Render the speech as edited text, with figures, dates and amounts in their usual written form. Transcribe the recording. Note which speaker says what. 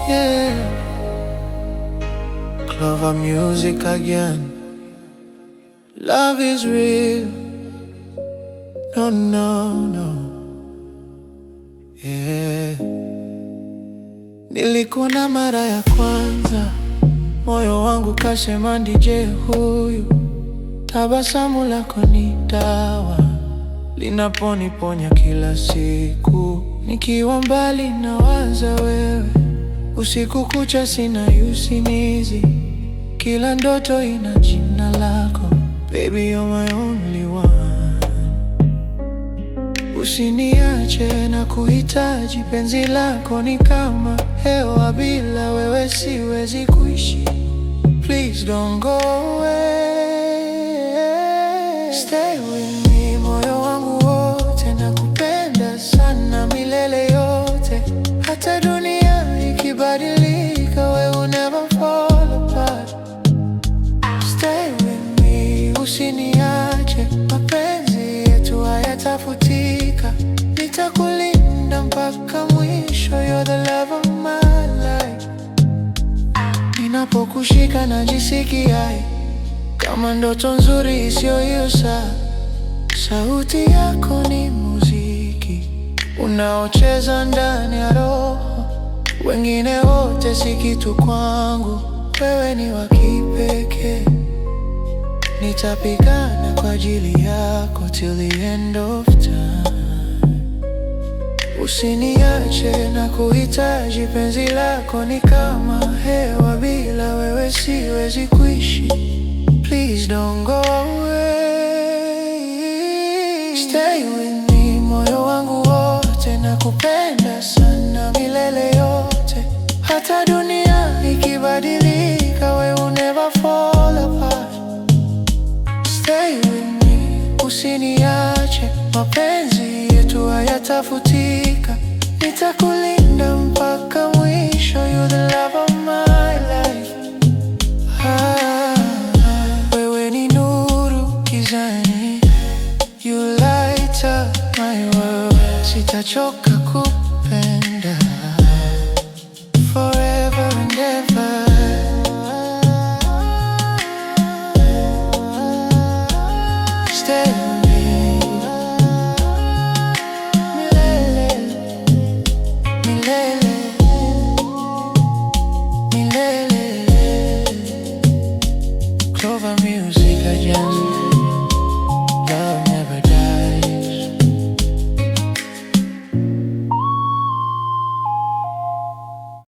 Speaker 1: yeah. Clover music again. Love is real. No, no, no. Yeah. Nilikuona mara ya kwanza, moyo wangu kasema DJ huyu. Tabasamu lako ni dawa, linaponiponya kila siku. Nikiwa mbali nawaza wewe, usiku kucha sina usinizi. Kila ndoto ina jina lako, baby you're my only one. Usiniache na kuhitaji, penzi lako ni kama hewa, bila wewe siwezi kuishi. Please don't go away, stay with me. Moyo wangu wote nakupenda sana, milele yote. Hata dunia ikibadilika, we will never fall apart. Stay with me, usiniache. Mapenzi yetu hayatafutika, nitakulinda mpaka mwisho. You're the love of my life. Ninapokushika najisikia kama ndoto nzuri isiyoisha. Sauti yako ni muziki unaocheza ndani ya roho. Wengine wote si kitu kwangu, wewe ni wa kipekee. Nitapigana kwa ajili yako till the end of time. Usiniache na kuhitaji, penzi lako ni kama hewa, bila wewe siwezi kuishi. Please don't go away, stay with me. Moyo wangu wote nakupenda sana, milele yote. Hata dunia ikibadilika, we will never fall apart. Stay with me, usiniache. Mapenzi yetu hayatafutika, nitakulinda mpaka mwisho. You're the love of my life. Wewe ni nuru gizani, you light up my world. Sitachoka kupenda forever and ever. Stay with me, milele, milele, milele. Clover music.